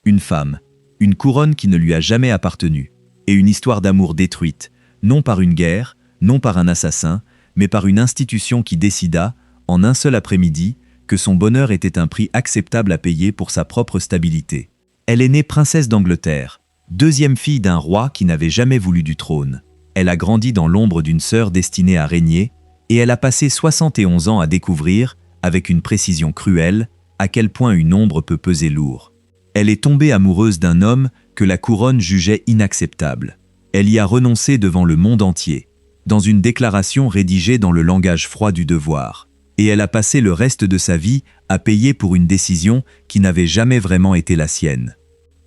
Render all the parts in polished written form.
une femme, une couronne qui ne lui a jamais appartenu, et une histoire d'amour détruite, non par une guerre, non par un assassin, mais par une institution qui décida, en un seul après-midi, que son bonheur était un prix acceptable à payer pour sa propre stabilité. Elle est née princesse d'Angleterre, deuxième fille d'un roi qui n'avait jamais voulu du trône. Elle a grandi dans l'ombre d'une sœur destinée à régner, et elle a passé 71 ans à découvrir, avec une précision cruelle, à quel point une ombre peut peser lourd. Elle est tombée amoureuse d'un homme que la couronne jugeait inacceptable. Elle y a renoncé devant le monde entier, dans une déclaration rédigée dans le langage froid du devoir. Et elle a passé le reste de sa vie à payer pour une décision qui n'avait jamais vraiment été la sienne.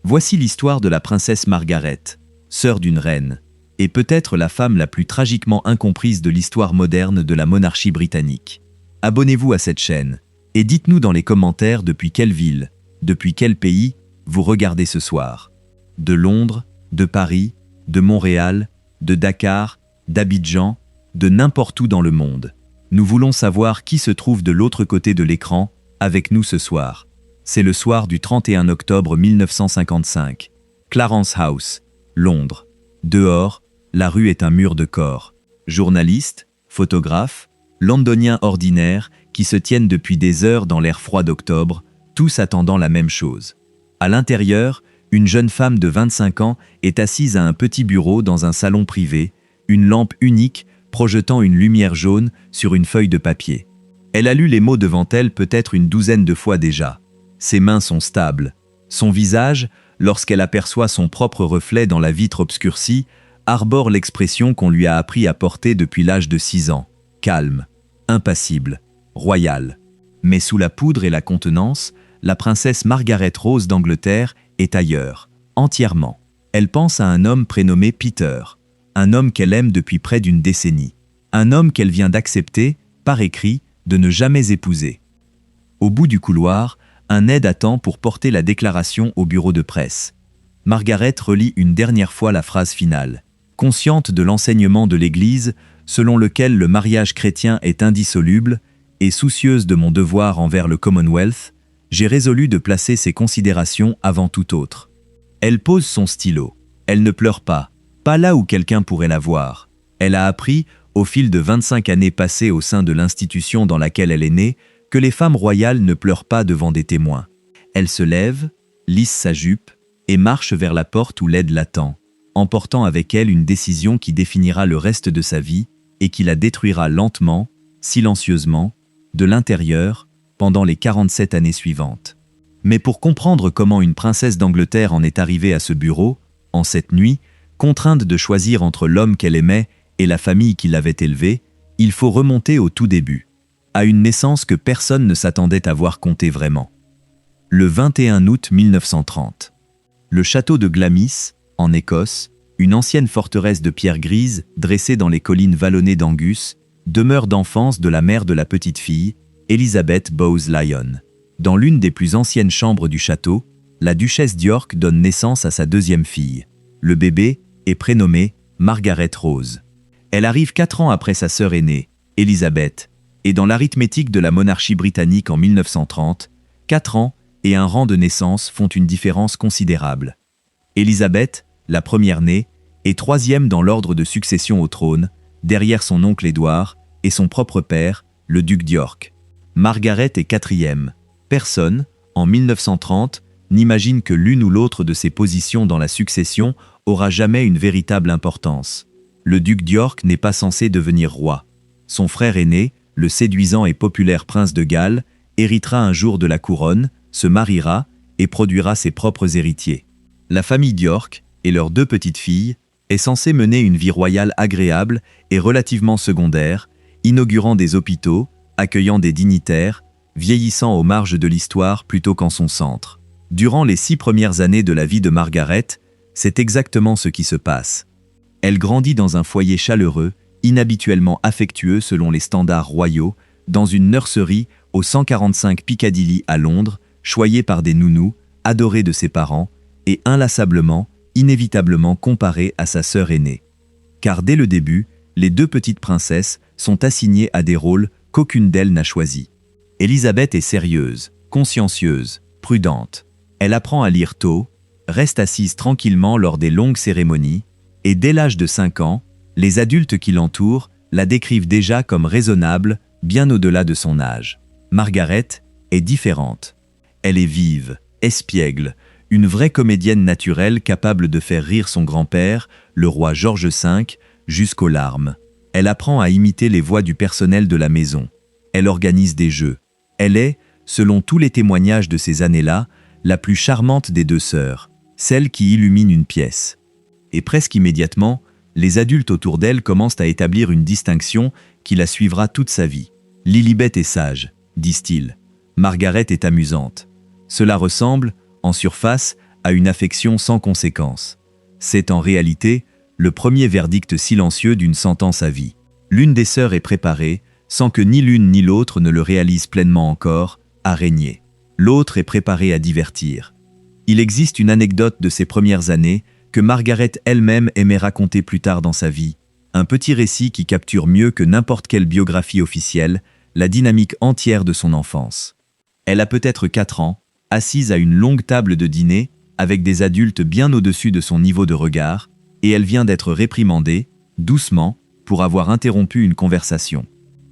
Voici l'histoire de la princesse Margaret, sœur d'une reine, et peut-être la femme la plus tragiquement incomprise de l'histoire moderne de la monarchie britannique. Abonnez-vous à cette chaîne, et dites-nous dans les commentaires depuis quelle ville, depuis quel pays, vous regardez ce soir. De Londres, de Paris, de Montréal, de Dakar, d'Abidjan, de n'importe où dans le monde. Nous voulons savoir qui se trouve de l'autre côté de l'écran, avec nous ce soir. C'est le soir du 31 octobre 1955. Clarence House, Londres. Dehors, la rue est un mur de corps. Journalistes, photographes, londoniens ordinaires qui se tiennent depuis des heures dans l'air froid d'octobre, tous attendant la même chose. À l'intérieur, une jeune femme de 25 ans est assise à un petit bureau dans un salon privé, une lampe unique projetant une lumière jaune sur une feuille de papier. Elle a lu les mots devant elle peut-être une douzaine de fois déjà. Ses mains sont stables. Son visage, lorsqu'elle aperçoit son propre reflet dans la vitre obscurcie, arbore l'expression qu'on lui a appris à porter depuis l'âge de 6 ans. Calme, impassible, royal. Mais sous la poudre et la contenance, la princesse Margaret Rose d'Angleterre est ailleurs, entièrement. Elle pense à un homme prénommé Peter, un homme qu'elle aime depuis près d'une décennie, un homme qu'elle vient d'accepter, par écrit, de ne jamais épouser. Au bout du couloir, un aide attend pour porter la déclaration au bureau de presse. Margaret relit une dernière fois la phrase finale. Consciente de l'enseignement de l'Église, selon lequel le mariage chrétien est indissoluble, et soucieuse de mon devoir envers le Commonwealth, j'ai résolu de placer ces considérations avant tout autre. Elle pose son stylo. Elle ne pleure pas là où quelqu'un pourrait la voir. Elle a appris, au fil de 25 années passées au sein de l'institution dans laquelle elle est née, que les femmes royales ne pleurent pas devant des témoins. Elle se lève, lisse sa jupe, et marche vers la porte où l'aide l'attend, emportant avec elle une décision qui définira le reste de sa vie et qui la détruira lentement, silencieusement, de l'intérieur, pendant les 47 années suivantes. Mais pour comprendre comment une princesse d'Angleterre en est arrivée à ce bureau, en cette nuit, contrainte de choisir entre l'homme qu'elle aimait et la famille qui l'avait élevée, il faut remonter au tout début, à une naissance que personne ne s'attendait à voir compter vraiment. Le 21 août 1930. Le château de Glamis, en Écosse, une ancienne forteresse de pierre grise dressée dans les collines vallonnées d'Angus, demeure d'enfance de la mère de la petite fille, Elizabeth Bowes-Lyon. Dans l'une des plus anciennes chambres du château, la duchesse d'York donne naissance à sa deuxième fille. Le bébé est prénommé Margaret Rose. Elle arrive 4 ans après sa sœur aînée, Elizabeth, et dans l'arithmétique de la monarchie britannique en 1930, 4 ans et un rang de naissance font une différence considérable. Elizabeth, la première née, est 3e dans l'ordre de succession au trône, derrière son oncle Édouard et son propre père, le duc d'York. Margaret est 4e. Personne, en 1930, n'imagine que l'une ou l'autre de ces positions dans la succession aura jamais une véritable importance. Le duc d'York n'est pas censé devenir roi. Son frère aîné, le séduisant et populaire prince de Galles, héritera un jour de la couronne, se mariera et produira ses propres héritiers. La famille d'York, et leurs 2 petites filles, est censée mener une vie royale agréable et relativement secondaire, inaugurant des hôpitaux, accueillant des dignitaires, vieillissant aux marges de l'histoire plutôt qu'en son centre. Durant les 6 premières années de la vie de Margaret, c'est exactement ce qui se passe. Elle grandit dans un foyer chaleureux, inhabituellement affectueux selon les standards royaux, dans une nurserie au 145 Piccadilly à Londres, choyée par des nounous, adorée de ses parents, et inlassablement, inévitablement comparée à sa sœur aînée. Car dès le début, les 2 petites princesses sont assignées à des rôles qu'aucune d'elles n'a choisis. Elizabeth est sérieuse, consciencieuse, prudente. Elle apprend à lire tôt, reste assise tranquillement lors des longues cérémonies, et dès l'âge de 5 ans, les adultes qui l'entourent la décrivent déjà comme raisonnable, bien au-delà de son âge. Margaret est différente. Elle est vive, espiègle, une vraie comédienne naturelle capable de faire rire son grand-père, le roi George V, jusqu'aux larmes. Elle apprend à imiter les voix du personnel de la maison. Elle organise des jeux. Elle est, selon tous les témoignages de ces années-là, la plus charmante des deux sœurs, celle qui illumine une pièce. Et presque immédiatement, les adultes autour d'elle commencent à établir une distinction qui la suivra toute sa vie. Lilibet est sage, disent-ils. Margaret est amusante. Cela ressemble, en surface, à une affection sans conséquence. C'est en réalité le premier verdict silencieux d'une sentence à vie. L'une des sœurs est préparée, sans que ni l'une ni l'autre ne le réalise pleinement encore, à régner. L'autre est préparée à divertir. Il existe une anecdote de ses premières années que Margaret elle-même aimait raconter plus tard dans sa vie, un petit récit qui capture mieux que n'importe quelle biographie officielle la dynamique entière de son enfance. Elle a peut-être 4 ans, assise à une longue table de dîner, avec des adultes bien au-dessus de son niveau de regard, et elle vient d'être réprimandée, doucement, pour avoir interrompu une conversation.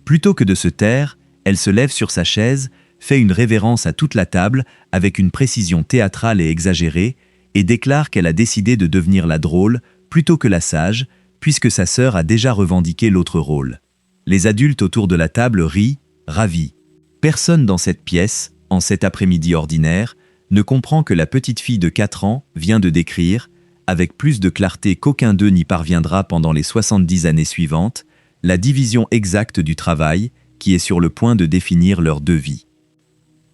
Plutôt que de se taire, elle se lève sur sa chaise, fait une révérence à toute la table avec une précision théâtrale et exagérée, et déclare qu'elle a décidé de devenir la drôle plutôt que la sage, puisque sa sœur a déjà revendiqué l'autre rôle. Les adultes autour de la table rient, ravis. Personne dans cette pièce, en cet après-midi ordinaire, ne comprend que la petite fille de 4 ans vient de décrire, avec plus de clarté qu'aucun d'eux n'y parviendra pendant les 70 années suivantes, la division exacte du travail qui est sur le point de définir leurs 2 vies.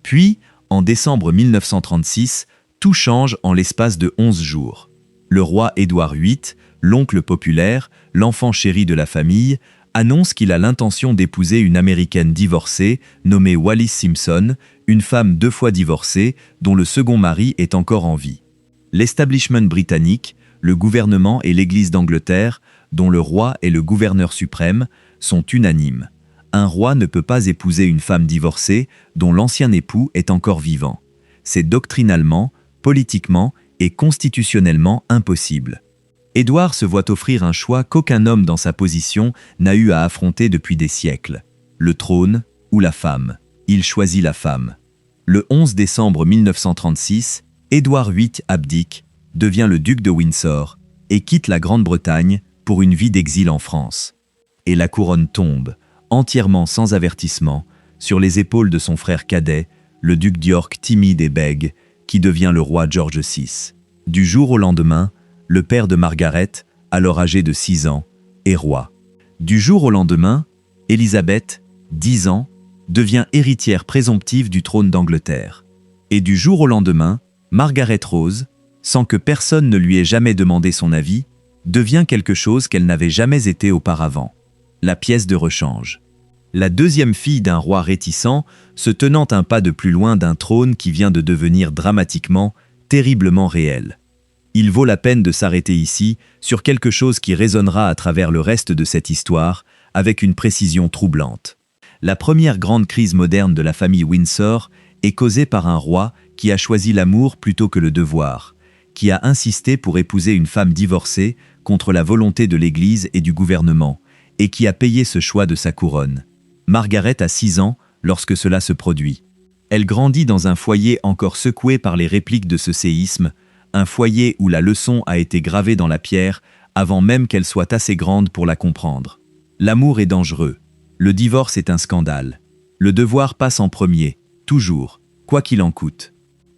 Puis, en décembre 1936, tout change en l'espace de 11 jours. Le roi Édouard VIII, l'oncle populaire, l'enfant chéri de la famille, annonce qu'il a l'intention d'épouser une Américaine divorcée nommée Wallis Simpson, une femme 2 fois divorcée dont le second mari est encore en vie. L'establishment britannique, le gouvernement et l'Église d'Angleterre, dont le roi est le gouverneur suprême, sont unanimes. Un roi ne peut pas épouser une femme divorcée dont l'ancien époux est encore vivant. C'est doctrinalement, politiquement et constitutionnellement impossible. Édouard se voit offrir un choix qu'aucun homme dans sa position n'a eu à affronter depuis des siècles. Le trône ou la femme. Il choisit la femme. Le 11 décembre 1936, Édouard VIII abdique, devient le duc de Windsor et quitte la Grande-Bretagne pour une vie d'exil en France. Et la couronne tombe, entièrement sans avertissement, sur les épaules de son frère cadet, le duc d'York timide et bègue, qui devient le roi George VI. Du jour au lendemain, le père de Margaret, alors âgé de 6 ans, est roi. Du jour au lendemain, Élisabeth, 10 ans, devient héritière présomptive du trône d'Angleterre. Et du jour au lendemain, Margaret Rose, sans que personne ne lui ait jamais demandé son avis, devient quelque chose qu'elle n'avait jamais été auparavant. La pièce de rechange. La deuxième fille d'un roi réticent, se tenant un pas de plus loin d'un trône qui vient de devenir dramatiquement, terriblement réel. Il vaut la peine de s'arrêter ici sur quelque chose qui résonnera à travers le reste de cette histoire avec une précision troublante. La première grande crise moderne de la famille Windsor est causée par un roi qui a choisi l'amour plutôt que le devoir, qui a insisté pour épouser une femme divorcée contre la volonté de l'Église et du gouvernement, et qui a payé ce choix de sa couronne. Margaret a 6 ans lorsque cela se produit. Elle grandit dans un foyer encore secoué par les répliques de ce séisme, un foyer où la leçon a été gravée dans la pierre avant même qu'elle soit assez grande pour la comprendre. L'amour est dangereux. Le divorce est un scandale. Le devoir passe en premier, toujours, quoi qu'il en coûte.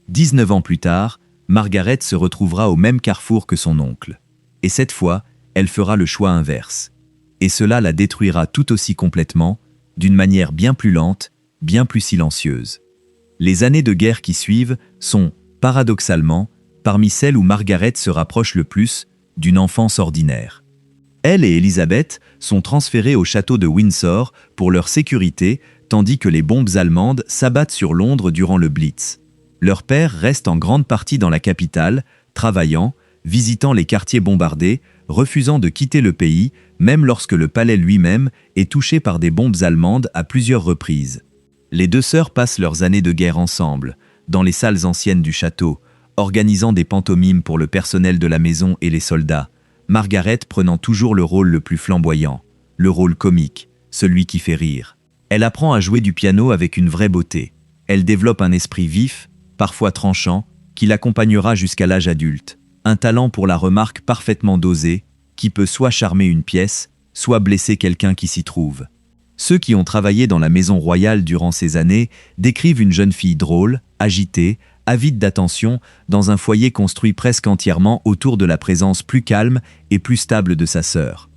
19 ans plus tard, Margaret se retrouvera au même carrefour que son oncle. Et cette fois, elle fera le choix inverse. Et cela la détruira tout aussi complètement, d'une manière bien plus lente, bien plus silencieuse. Les années de guerre qui suivent sont, paradoxalement, parmi celles où Margaret se rapproche le plus d'une enfance ordinaire. Elle et Élisabeth sont transférées au château de Windsor pour leur sécurité, tandis que les bombes allemandes s'abattent sur Londres durant le Blitz. Leur père reste en grande partie dans la capitale, travaillant, visitant les quartiers bombardés, refusant de quitter le pays, même lorsque le palais lui-même est touché par des bombes allemandes à plusieurs reprises. Les deux sœurs passent leurs années de guerre ensemble, dans les salles anciennes du château, organisant des pantomimes pour le personnel de la maison et les soldats, Margaret prenant toujours le rôle le plus flamboyant, le rôle comique, celui qui fait rire. Elle apprend à jouer du piano avec une vraie beauté. Elle développe un esprit vif, parfois tranchant, qui l'accompagnera jusqu'à l'âge adulte. Un talent pour la remarque parfaitement dosé, qui peut soit charmer une pièce, soit blesser quelqu'un qui s'y trouve. Ceux qui ont travaillé dans la maison royale durant ces années décrivent une jeune fille drôle, agitée, avide d'attention, dans un foyer construit presque entièrement autour de la présence plus calme et plus stable de sa sœur.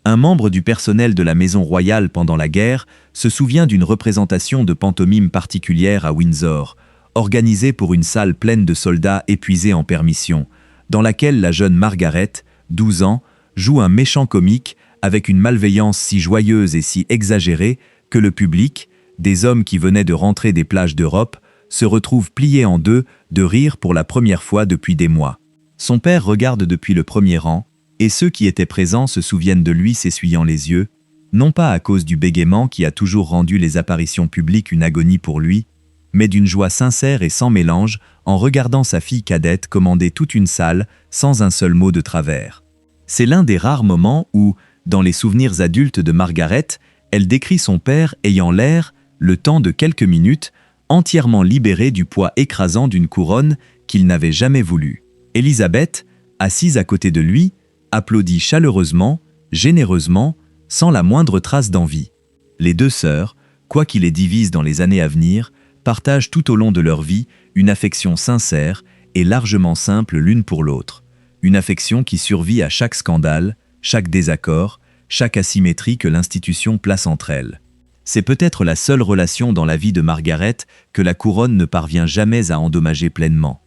Un membre du personnel de la maison royale pendant la guerre se souvient d'une représentation de pantomime particulière à Windsor, organisée pour une salle pleine de soldats épuisés en permission, dans laquelle la jeune Margaret, 12 ans, joue un méchant comique avec une malveillance si joyeuse et si exagérée que le public, des hommes qui venaient de rentrer des plages d'Europe, se retrouve plié en deux de rire pour la première fois depuis des mois. Son père regarde depuis le premier rang, et ceux qui étaient présents se souviennent de lui s'essuyant les yeux, non pas à cause du bégaiement qui a toujours rendu les apparitions publiques une agonie pour lui, mais d'une joie sincère et sans mélange en regardant sa fille cadette commander toute une salle sans un seul mot de travers. C'est l'un des rares moments où, dans les souvenirs adultes de Margaret, elle décrit son père ayant l'air, le temps de quelques minutes, entièrement libéré du poids écrasant d'une couronne qu'il n'avait jamais voulu. Élisabeth, assise à côté de lui, applaudit chaleureusement, généreusement, sans la moindre trace d'envie. Les deux sœurs, quoi qu'il les divise dans les années à venir, partagent tout au long de leur vie une affection sincère et largement simple l'une pour l'autre. Une affection qui survit à chaque scandale, chaque désaccord, chaque asymétrie que l'institution place entre elles. C'est peut-être la seule relation dans la vie de Margaret que la couronne ne parvient jamais à endommager pleinement.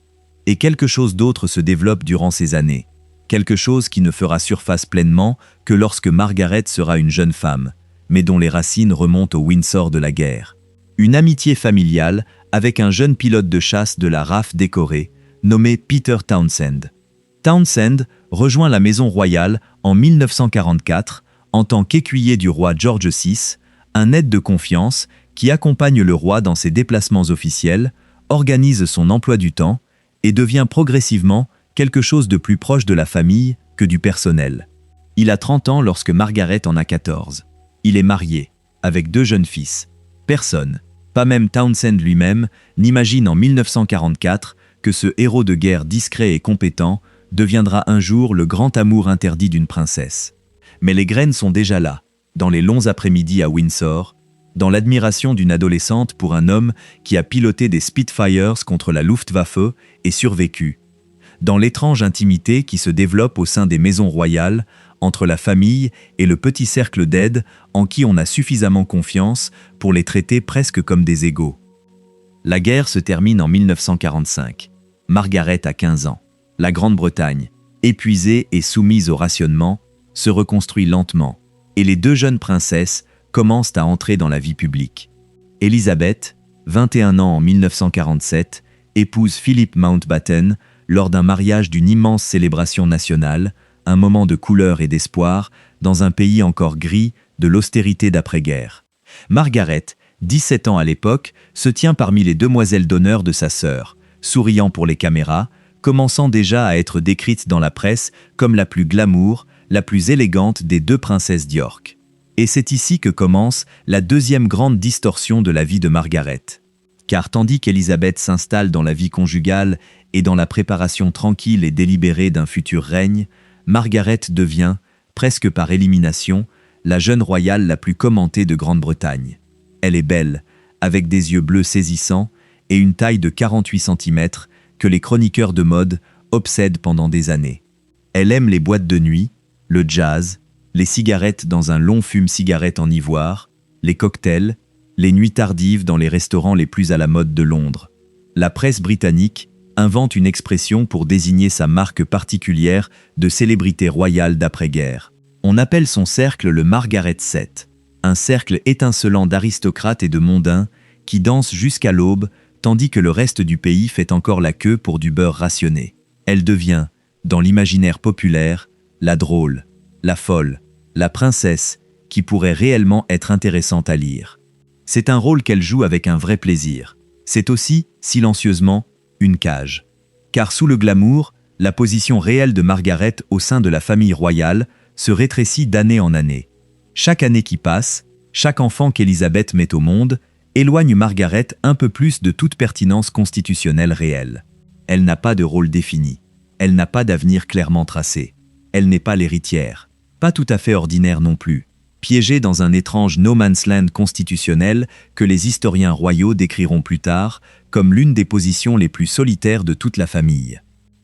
Et quelque chose d'autre se développe durant ces années. Quelque chose qui ne fera surface pleinement que lorsque Margaret sera une jeune femme, mais dont les racines remontent au Windsor de la guerre. Une amitié familiale avec un jeune pilote de chasse de la RAF décoré, nommé Peter Townsend. Townsend rejoint la maison royale en 1944 en tant qu'écuyer du roi George VI, un aide de confiance qui accompagne le roi dans ses déplacements officiels, organise son emploi du temps et devient progressivement quelque chose de plus proche de la famille que du personnel. Il a 30 ans lorsque Margaret en a 14. Il est marié, avec 2 jeunes fils. Personne, pas même Townsend lui-même, n'imagine en 1944 que ce héros de guerre discret et compétent deviendra un jour le grand amour interdit d'une princesse. Mais les graines sont déjà là, dans les longs après-midi à Windsor, dans l'admiration d'une adolescente pour un homme qui a piloté des Spitfires contre la Luftwaffe et survécu, dans l'étrange intimité qui se développe au sein des maisons royales, entre la famille et le petit cercle d'aide en qui on a suffisamment confiance pour les traiter presque comme des égaux. La guerre se termine en 1945. Margaret a 15 ans. La Grande-Bretagne, épuisée et soumise au rationnement, se reconstruit lentement, et les 2 jeunes princesses commencent à entrer dans la vie publique. Élisabeth, 21 ans en 1947, épouse Philip Mountbatten lors d'un mariage d'une immense célébration nationale, un moment de couleur et d'espoir dans un pays encore gris de l'austérité d'après-guerre. Margaret, 17 ans à l'époque, se tient parmi les demoiselles d'honneur de sa sœur, souriant pour les caméras, commençant déjà à être décrite dans la presse comme la plus glamour, la plus élégante des 2 princesses d'York. Et c'est ici que commence la deuxième grande distorsion de la vie de Margaret. Car tandis qu'Élisabeth s'installe dans la vie conjugale et dans la préparation tranquille et délibérée d'un futur règne, Margaret devient, presque par élimination, la jeune royale la plus commentée de Grande-Bretagne. Elle est belle, avec des yeux bleus saisissants et une taille de 48 cm que les chroniqueurs de mode obsèdent pendant des années. Elle aime les boîtes de nuit, le jazz, les cigarettes dans un long fume-cigarette en ivoire, les cocktails, les nuits tardives dans les restaurants les plus à la mode de Londres. La presse britannique invente une expression pour désigner sa marque particulière de célébrité royale d'après-guerre. On appelle son cercle le Margaret Set, un cercle étincelant d'aristocrates et de mondains qui dansent jusqu'à l'aube tandis que le reste du pays fait encore la queue pour du beurre rationné. Elle devient, dans l'imaginaire populaire, la drôle, la folle, la princesse qui pourrait réellement être intéressante à lire. C'est un rôle qu'elle joue avec un vrai plaisir. C'est aussi, silencieusement, une cage. Car sous le glamour, la position réelle de Margaret au sein de la famille royale se rétrécit d'année en année. Chaque année qui passe, chaque enfant qu'Élisabeth met au monde, éloigne Margaret un peu plus de toute pertinence constitutionnelle réelle. Elle n'a pas de rôle défini. Elle n'a pas d'avenir clairement tracé. Elle n'est pas l'héritière. Pas tout à fait ordinaire non plus. Piégée dans un étrange no man's land constitutionnel que les historiens royaux décriront plus tard comme l'une des positions les plus solitaires de toute la famille.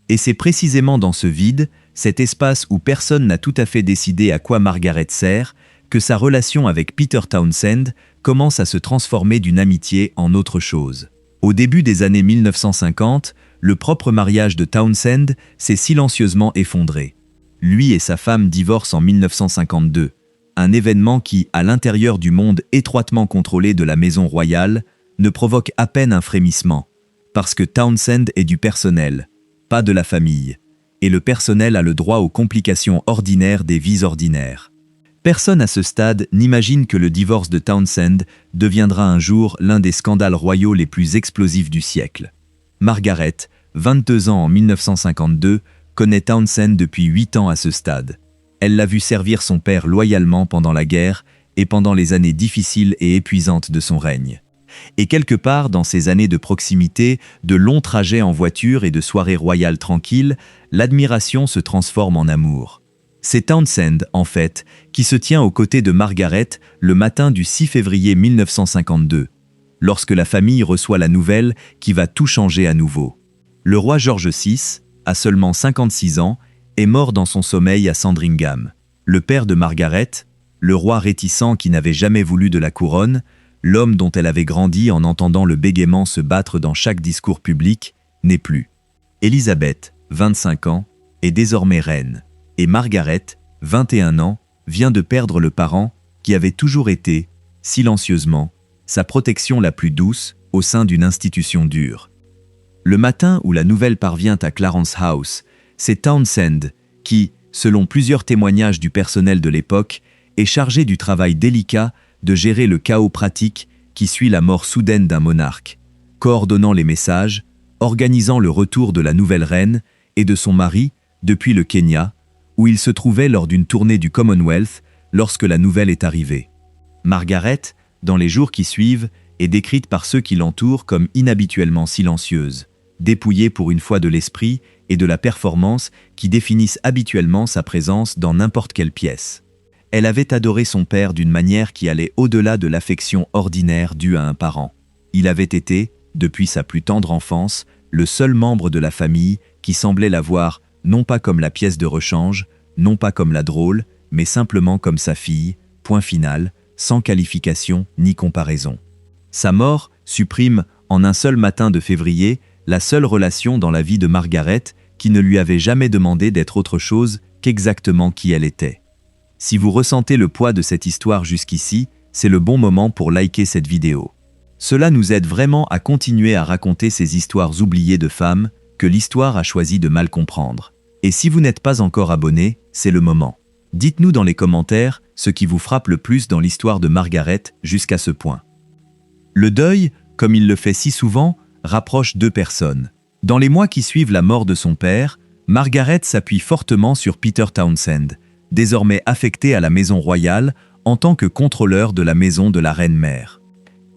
Et c'est précisément dans ce vide, cet espace où personne n'a tout à fait décidé à quoi Margaret sert, que sa relation avec Peter Townsend commence à se transformer d'une amitié en autre chose. Au début des années 1950, le propre mariage de Townsend s'est silencieusement effondré. Lui et sa femme divorcent en 1952, un événement qui, à l'intérieur du monde étroitement contrôlé de la maison royale, ne provoque à peine un frémissement, parce que Townsend est du personnel, pas de la famille, et le personnel a le droit aux complications ordinaires des vies ordinaires. Personne à ce stade n'imagine que le divorce de Townsend deviendra un jour l'un des scandales royaux les plus explosifs du siècle. Margaret, 22 ans en 1952, connaît Townsend depuis 8 ans à ce stade. Elle l'a vu servir son père loyalement pendant la guerre et pendant les années difficiles et épuisantes de son règne. Et quelque part dans ces années de proximité, de longs trajets en voiture et de soirées royales tranquilles, l'admiration se transforme en amour. C'est Townsend, en fait, qui se tient aux côtés de Margaret le matin du 6 février 1952, lorsque la famille reçoit la nouvelle qui va tout changer à nouveau. Le roi George VI, à seulement 56 ans, est mort dans son sommeil à Sandringham. Le père de Margaret, le roi réticent qui n'avait jamais voulu de la couronne, l'homme dont elle avait grandi en entendant le bégaiement se battre dans chaque discours public, n'est plus. Élisabeth, 25 ans, est désormais reine, et Margaret, 21 ans, vient de perdre le parent qui avait toujours été, silencieusement, sa protection la plus douce au sein d'une institution dure. Le matin où la nouvelle parvient à Clarence House, c'est Townsend qui, selon plusieurs témoignages du personnel de l'époque, est chargé du travail délicat de gérer le chaos pratique qui suit la mort soudaine d'un monarque, coordonnant les messages, organisant le retour de la nouvelle reine et de son mari depuis le Kenya, où il se trouvait lors d'une tournée du Commonwealth lorsque la nouvelle est arrivée. Margaret, dans les jours qui suivent, est décrite par ceux qui l'entourent comme inhabituellement silencieuse, dépouillée pour une fois de l'esprit et de la performance qui définissent habituellement sa présence dans n'importe quelle pièce. Elle avait adoré son père d'une manière qui allait au-delà de l'affection ordinaire due à un parent. Il avait été, depuis sa plus tendre enfance, le seul membre de la famille qui semblait la voir non pas comme la pièce de rechange, non pas comme la drôle, mais simplement comme sa fille, point final, sans qualification ni comparaison. Sa mort supprime, en un seul matin de février, la seule relation dans la vie de Margaret qui ne lui avait jamais demandé d'être autre chose qu'exactement qui elle était. Si vous ressentez le poids de cette histoire jusqu'ici, c'est le bon moment pour liker cette vidéo. Cela nous aide vraiment à continuer à raconter ces histoires oubliées de femmes que l'histoire a choisi de mal comprendre. Et si vous n'êtes pas encore abonné, c'est le moment. Dites-nous dans les commentaires ce qui vous frappe le plus dans l'histoire de Margaret jusqu'à ce point. Le deuil, comme il le fait si souvent, rapproche deux personnes. Dans les mois qui suivent la mort de son père, Margaret s'appuie fortement sur Peter Townsend, désormais affecté à la maison royale en tant que contrôleur de la maison de la reine-mère.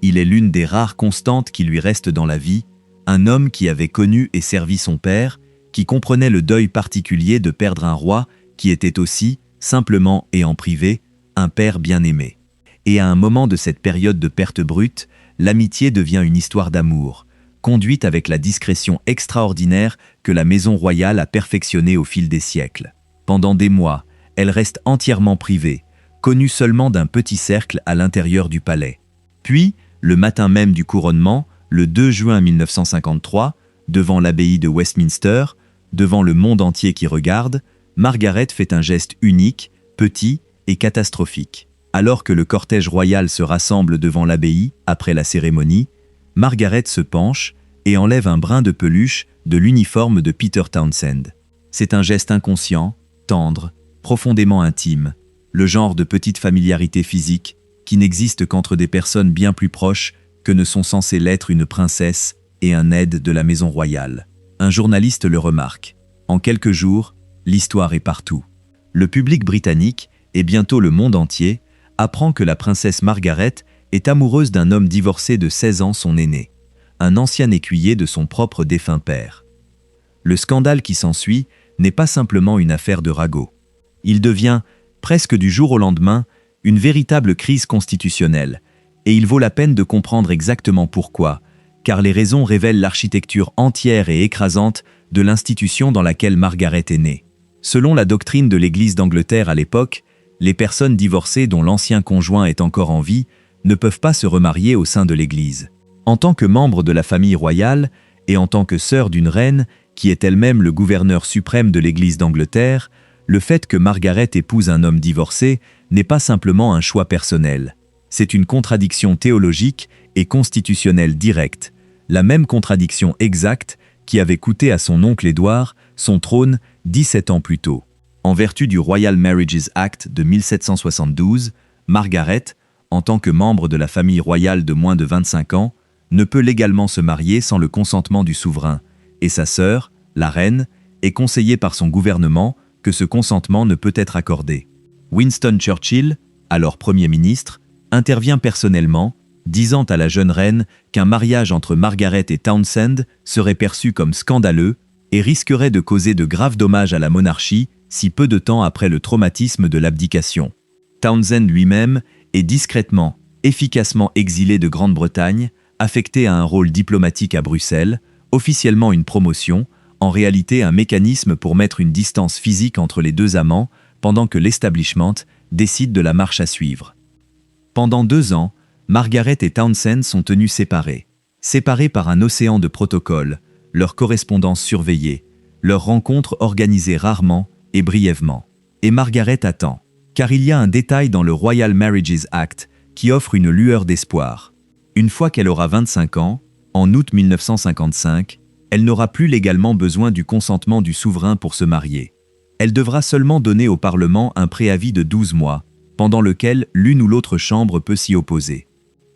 Il est l'une des rares constantes qui lui restent dans la vie, un homme qui avait connu et servi son père, qui comprenait le deuil particulier de perdre un roi qui était aussi, simplement et en privé, un père bien-aimé. Et à un moment de cette période de perte brute, l'amitié devient une histoire d'amour, conduite avec la discrétion extraordinaire que la maison royale a perfectionnée au fil des siècles. Pendant des mois, elle reste entièrement privée, connue seulement d'un petit cercle à l'intérieur du palais. Puis, le matin même du couronnement, le 2 juin 1953, devant l'abbaye de Westminster, devant le monde entier qui regarde, Margaret fait un geste unique, petit et catastrophique. Alors que le cortège royal se rassemble devant l'abbaye après la cérémonie, Margaret se penche et enlève un brin de peluche de l'uniforme de Peter Townsend. C'est un geste inconscient, tendre, profondément intime, le genre de petite familiarité physique qui n'existe qu'entre des personnes bien plus proches que ne sont censées l'être une princesse et un aide de la maison royale. un journaliste le remarque. En quelques jours, l'histoire est partout. Le public britannique, et bientôt le monde entier, apprend que la princesse Margaret est amoureuse d'un homme divorcé de 16 ans, son aîné, un ancien écuyer de son propre défunt père. Le scandale qui s'ensuit n'est pas simplement une affaire de ragot. Il devient, presque du jour au lendemain, une véritable crise constitutionnelle, et il vaut la peine de comprendre exactement pourquoi, car les raisons révèlent l'architecture entière et écrasante de l'institution dans laquelle Margaret est née. Selon la doctrine de l'Église d'Angleterre à l'époque, les personnes divorcées dont l'ancien conjoint est encore en vie ne peuvent pas se remarier au sein de l'Église. En tant que membre de la famille royale et en tant que sœur d'une reine, qui est elle-même le gouverneur suprême de l'Église d'Angleterre, le fait que Margaret épouse un homme divorcé n'est pas simplement un choix personnel. C'est une contradiction théologique et constitutionnelle directe, la même contradiction exacte qui avait coûté à son oncle Édouard son trône 17 ans plus tôt. En vertu du Royal Marriages Act de 1772, Margaret, en tant que membre de la famille royale de moins de 25 ans, ne peut légalement se marier sans le consentement du souverain, et sa sœur, la reine, est conseillée par son gouvernement que ce consentement ne peut être accordé. Winston Churchill, alors Premier ministre, intervient personnellement, disant à la jeune reine qu'un mariage entre Margaret et Townshend serait perçu comme scandaleux et risquerait de causer de graves dommages à la monarchie si peu de temps après le traumatisme de l'abdication. Townshend lui-même est discrètement, efficacement exilé de Grande-Bretagne, affecté à un rôle diplomatique à Bruxelles, officiellement une promotion, en réalité un mécanisme pour mettre une distance physique entre les deux amants, pendant que l'establishment décide de la marche à suivre. Pendant 2 ans, Margaret et Townshend sont tenus séparés par un océan de protocoles, leur correspondance surveillée, leurs rencontres organisées rarement et brièvement. Et Margaret attend, car il y a un détail dans le Royal Marriages Act qui offre une lueur d'espoir. Une fois qu'elle aura 25 ans, en août 1955, elle n'aura plus légalement besoin du consentement du souverain pour se marier. Elle devra seulement donner au Parlement un préavis de 12 mois, pendant lequel l'une ou l'autre chambre peut s'y opposer.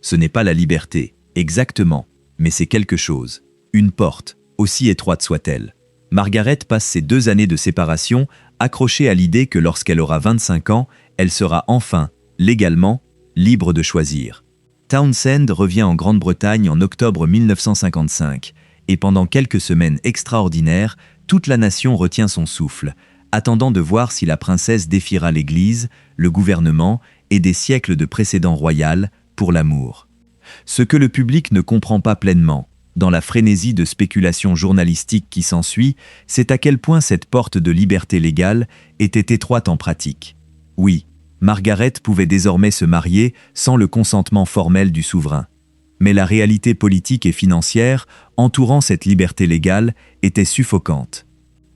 Ce n'est pas la liberté, exactement, mais c'est quelque chose. Une porte, aussi étroite soit-elle. Margaret passe ces 2 années de séparation accrochée à l'idée que lorsqu'elle aura 25 ans, elle sera enfin, légalement, libre de choisir. Townshend revient en Grande-Bretagne en octobre 1955, et pendant quelques semaines extraordinaires, toute la nation retient son souffle, attendant de voir si la princesse défiera l'Église, le gouvernement et des siècles de précédents royal pour l'amour. Ce que le public ne comprend pas pleinement, dans la frénésie de spéculation journalistique qui s'ensuit, c'est à quel point cette porte de liberté légale était étroite en pratique. Oui, Margaret pouvait désormais se marier sans le consentement formel du souverain. Mais la réalité politique et financière entourant cette liberté légale était suffocante.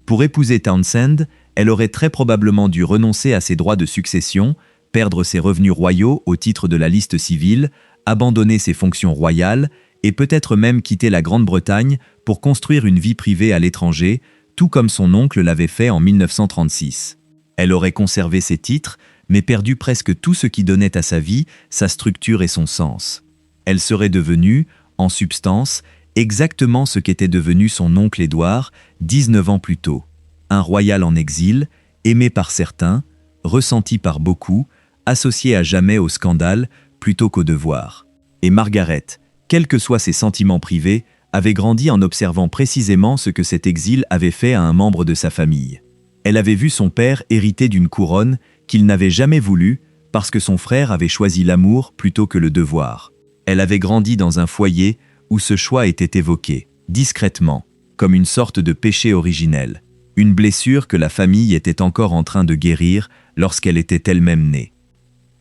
Pour épouser Townshend, elle aurait très probablement dû renoncer à ses droits de succession, perdre ses revenus royaux au titre de la liste civile, abandonner ses fonctions royales et peut-être même quitter la Grande-Bretagne pour construire une vie privée à l'étranger, tout comme son oncle l'avait fait en 1936. Elle aurait conservé ses titres, mais perdu presque tout ce qui donnait à sa vie, sa structure et son sens. Elle serait devenue, en substance, exactement ce qu'était devenu son oncle Édouard 19 ans plus tôt. Un royal en exil, aimé par certains, ressenti par beaucoup, associé à jamais au scandale plutôt qu'au devoir. Et Margaret, quels que soient ses sentiments privés, avait grandi en observant précisément ce que cet exil avait fait à un membre de sa famille. Elle avait vu son père hériter d'une couronne qu'il n'avait jamais voulu parce que son frère avait choisi l'amour plutôt que le devoir. Elle avait grandi dans un foyer où ce choix était évoqué, discrètement, comme une sorte de péché originel, une blessure que la famille était encore en train de guérir lorsqu'elle était elle-même née.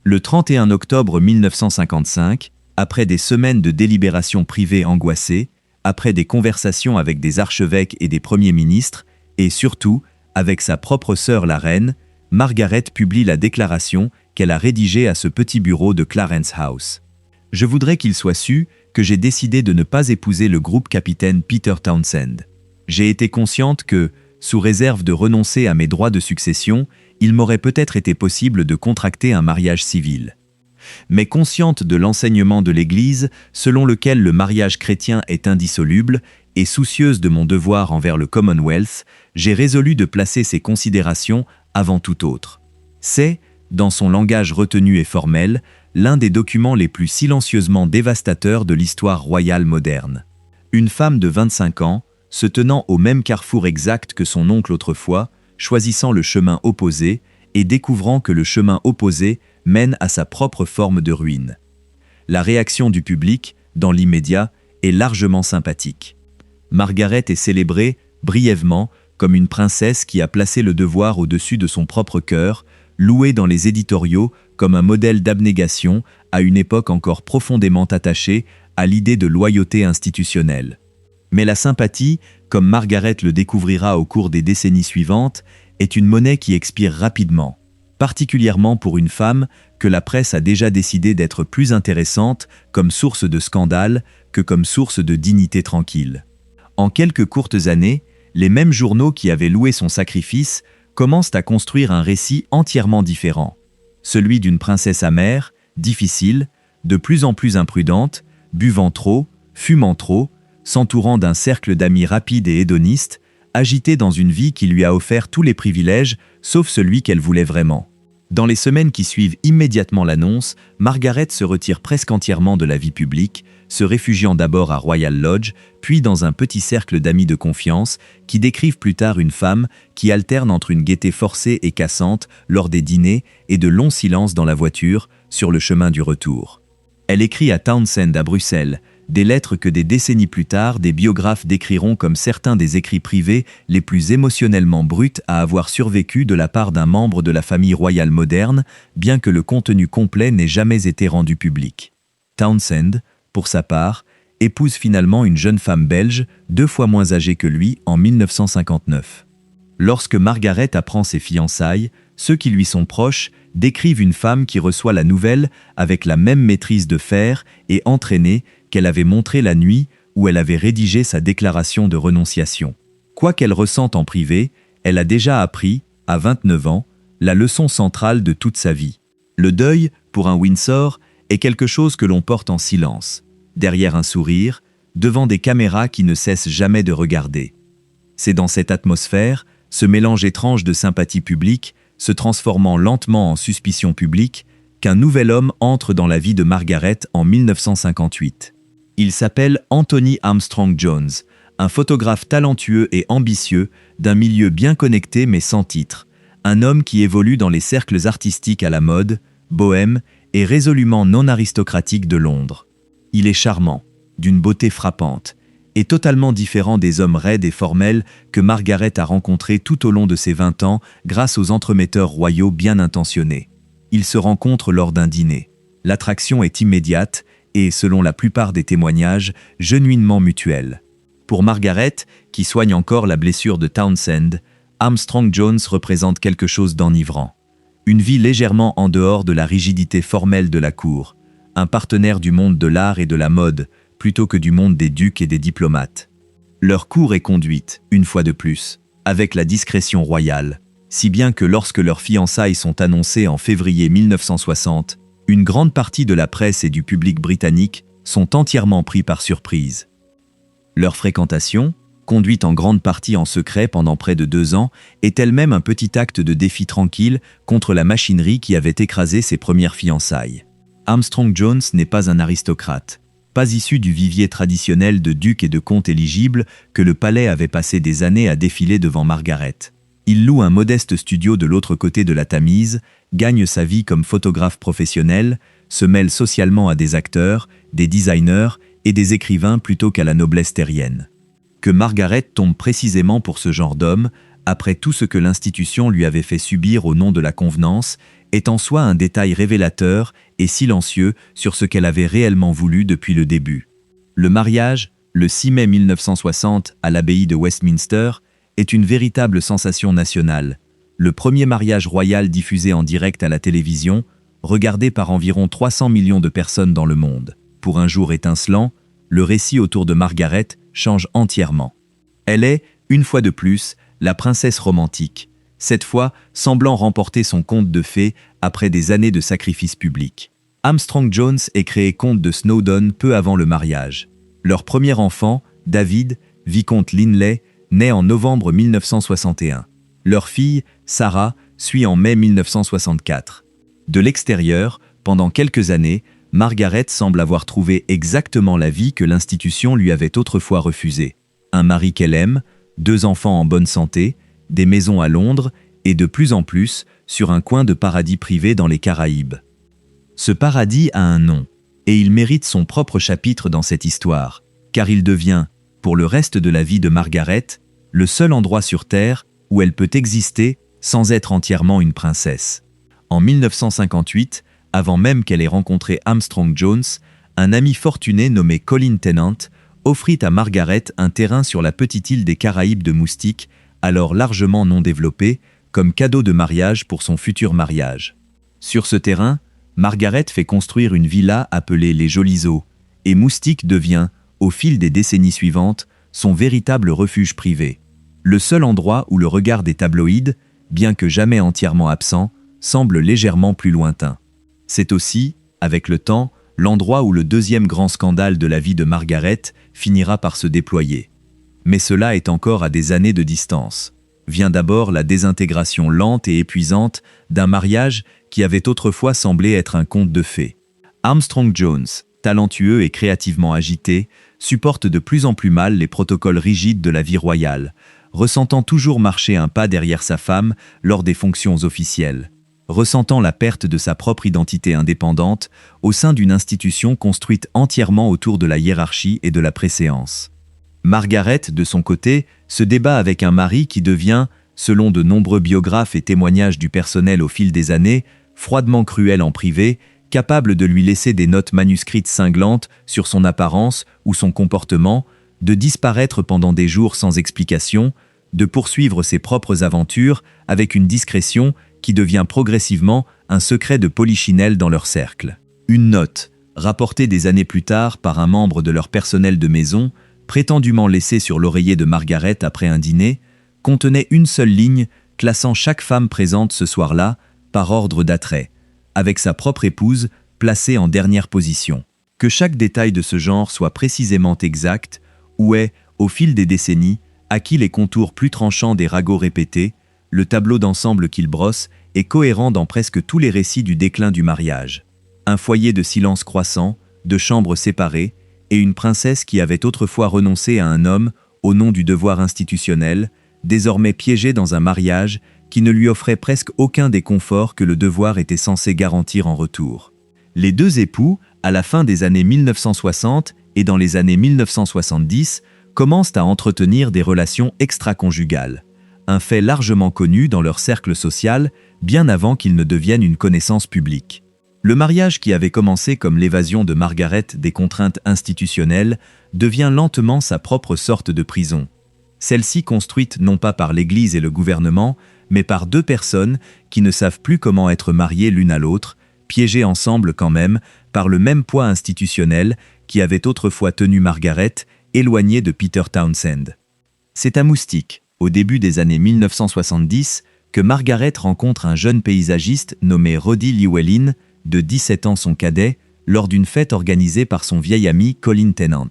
Le 31 octobre 1955, après des semaines de délibérations privées angoissées, après des conversations avec des archevêques et des premiers ministres, et surtout avec sa propre sœur la reine, Margaret publie la déclaration qu'elle a rédigée à ce petit bureau de Clarence House. « Je voudrais qu'il soit su que j'ai décidé de ne pas épouser le groupe capitaine Peter Townshend. J'ai été consciente que, sous réserve de renoncer à mes droits de succession, il m'aurait peut-être été possible de contracter un mariage civil. Mais consciente de l'enseignement de l'Église, selon lequel le mariage chrétien est indissoluble et soucieuse de mon devoir envers le Commonwealth, j'ai résolu de placer ces considérations avant tout autre. C'est, dans son langage retenu et formel, l'un des documents les plus silencieusement dévastateurs de l'histoire royale moderne. Une femme de 25 ans, se tenant au même carrefour exact que son oncle autrefois, choisissant le chemin opposé et découvrant que le chemin opposé mène à sa propre forme de ruine. La réaction du public, dans l'immédiat, est largement sympathique. Margaret est célébrée, brièvement, comme une princesse qui a placé le devoir au-dessus de son propre cœur, louée dans les éditoriaux comme un modèle d'abnégation à une époque encore profondément attachée à l'idée de loyauté institutionnelle. Mais la sympathie, comme Margaret le découvrira au cours des décennies suivantes, est une monnaie qui expire rapidement, particulièrement pour une femme que la presse a déjà décidé d'être plus intéressante comme source de scandale que comme source de dignité tranquille. En quelques courtes années, les mêmes journaux qui avaient loué son sacrifice commencent à construire un récit entièrement différent. Celui d'une princesse amère, difficile, de plus en plus imprudente, buvant trop, fumant trop, s'entourant d'un cercle d'amis rapides et hédonistes, agitée dans une vie qui lui a offert tous les privilèges, sauf celui qu'elle voulait vraiment. Dans les semaines qui suivent immédiatement l'annonce, Margaret se retire presque entièrement de la vie publique, se réfugiant d'abord à Royal Lodge, puis dans un petit cercle d'amis de confiance, qui décrivent plus tard une femme qui alterne entre une gaieté forcée et cassante lors des dîners et de longs silences dans la voiture, sur le chemin du retour. Elle écrit à Townsend à Bruxelles, des lettres que des décennies plus tard, des biographes décriront comme certains des écrits privés les plus émotionnellement bruts à avoir survécu de la part d'un membre de la famille royale moderne, bien que le contenu complet n'ait jamais été rendu public. Townsend, pour sa part, épouse finalement une jeune femme belge, 2 fois moins âgée que lui, en 1959. Lorsque Margaret apprend ses fiançailles, ceux qui lui sont proches décrivent une femme qui reçoit la nouvelle avec la même maîtrise de fer et entraînée qu'elle avait montrée la nuit où elle avait rédigé sa déclaration de renonciation. Quoi qu'elle ressente en privé, elle a déjà appris, à 29 ans, la leçon centrale de toute sa vie. Le deuil, pour un Windsor, est quelque chose que l'on porte en silence, derrière un sourire, devant des caméras qui ne cessent jamais de regarder. C'est dans cette atmosphère, ce mélange étrange de sympathie publique, se transformant lentement en suspicion publique, qu'un nouvel homme entre dans la vie de Margaret en 1958. Il s'appelle Anthony Armstrong Jones, un photographe talentueux et ambitieux, d'un milieu bien connecté mais sans titre, un homme qui évolue dans les cercles artistiques à la mode, bohème et résolument non aristocratique de Londres. Il est charmant, d'une beauté frappante, et totalement différent des hommes raides et formels que Margaret a rencontrés tout au long de ses 20 ans grâce aux entremetteurs royaux bien intentionnés. Ils se rencontrent lors d'un dîner. L'attraction est immédiate et, selon la plupart des témoignages, genuinement mutuelle. Pour Margaret, qui soigne encore la blessure de Townsend, Armstrong Jones représente quelque chose d'enivrant. Une vie légèrement en dehors de la rigidité formelle de la cour, un partenaire du monde de l'art et de la mode, plutôt que du monde des ducs et des diplomates. Leur cour est conduite, une fois de plus, avec la discrétion royale, si bien que lorsque leurs fiançailles sont annoncées en février 1960, une grande partie de la presse et du public britannique sont entièrement pris par surprise. Leur fréquentation, conduite en grande partie en secret pendant près de 2 ans, est elle-même un petit acte de défi tranquille contre la machinerie qui avait écrasé ses premières fiançailles. Armstrong Jones n'est pas un aristocrate, pas issu du vivier traditionnel de ducs et de comtes éligibles que le palais avait passé des années à défiler devant Margaret. Il loue un modeste studio de l'autre côté de la Tamise, gagne sa vie comme photographe professionnel, se mêle socialement à des acteurs, des designers et des écrivains plutôt qu'à la noblesse terrienne. Que Margaret tombe précisément pour ce genre d'homme, après tout ce que l'institution lui avait fait subir au nom de la convenance, est en soi un détail révélateur et silencieux sur ce qu'elle avait réellement voulu depuis le début. Le mariage, le 6 mai 1960 à l'abbaye de Westminster, est une véritable sensation nationale. Le premier mariage royal diffusé en direct à la télévision, regardé par environ 300 millions de personnes dans le monde. Pour un jour étincelant, le récit autour de Margaret change entièrement. Elle est, une fois de plus, la princesse romantique, cette fois semblant remporter son conte de fées après des années de sacrifices publics. Armstrong Jones est créé comte de Snowdon peu avant le mariage. Leur premier enfant, David, vicomte Linley, naît en novembre 1961. Leur fille, Sarah, suit en mai 1964. De l'extérieur, pendant quelques années, Margaret semble avoir trouvé exactement la vie que l'institution lui avait autrefois refusée. Un mari qu'elle aime, 2 enfants en bonne santé, des maisons à Londres et de plus en plus sur un coin de paradis privé dans les Caraïbes. Ce paradis a un nom, et il mérite son propre chapitre dans cette histoire, car il devient, pour le reste de la vie de Margaret, le seul endroit sur Terre où elle peut exister sans être entièrement une princesse. En 1958, avant même qu'elle ait rencontré Armstrong Jones, un ami fortuné nommé Colin Tennant offrit à Margaret un terrain sur la petite île des Caraïbes de Moustique, alors largement non développée, comme cadeau de mariage pour son futur mariage. Sur ce terrain, Margaret fait construire une villa appelée les Jolis Eaux, et Moustique devient, au fil des décennies suivantes, son véritable refuge privé. Le seul endroit où le regard des tabloïds, bien que jamais entièrement absent, semble légèrement plus lointain. C'est aussi, avec le temps, l'endroit où le deuxième grand scandale de la vie de Margaret finira par se déployer. Mais cela est encore à des années de distance. Vient d'abord la désintégration lente et épuisante d'un mariage qui avait autrefois semblé être un conte de fées. Armstrong Jones, talentueux et créativement agité, supporte de plus en plus mal les protocoles rigides de la vie royale, ressentant toujours marcher un pas derrière sa femme lors des fonctions officielles, ressentant la perte de sa propre identité indépendante au sein d'une institution construite entièrement autour de la hiérarchie et de la préséance. Margaret, de son côté, se débat avec un mari qui devient, selon de nombreux biographes et témoignages du personnel au fil des années, froidement cruel en privé, capable de lui laisser des notes manuscrites cinglantes sur son apparence ou son comportement, de disparaître pendant des jours sans explication, de poursuivre ses propres aventures avec une discrétion qui devient progressivement un secret de polichinelle dans leur cercle. Une note, rapportée des années plus tard par un membre de leur personnel de maison, prétendument laissée sur l'oreiller de Margaret après un dîner, contenait une seule ligne classant chaque femme présente ce soir-là par ordre d'attrait, avec sa propre épouse placée en dernière position. Que chaque détail de ce genre soit précisément exact, ou est, au fil des décennies, acquis les contours plus tranchants des ragots répétés, le tableau d'ensemble qu'il brosse est cohérent dans presque tous les récits du déclin du mariage. Un foyer de silence croissant, de chambres séparées, et une princesse qui avait autrefois renoncé à un homme au nom du devoir institutionnel, désormais piégée dans un mariage qui ne lui offrait presque aucun des conforts que le devoir était censé garantir en retour. Les 2 époux, à la fin des années 1960 et dans les années 1970, commencent à entretenir des relations extra-conjugales, un fait largement connu dans leur cercle social bien avant qu'il ne devienne une connaissance publique. Le mariage qui avait commencé comme l'évasion de Margaret des contraintes institutionnelles devient lentement sa propre sorte de prison. Celle-ci construite non pas par l'Église et le gouvernement, mais par 2 personnes qui ne savent plus comment être mariées l'une à l'autre, piégées ensemble quand même par le même poids institutionnel qui avait autrefois tenu Margaret éloignée de Peter Townsend. C'est à Moustique, au début des années 1970, que Margaret rencontre un jeune paysagiste nommé Roddy Llewellyn, de 17 ans son cadet, lors d'une fête organisée par son vieil ami Colin Tennant.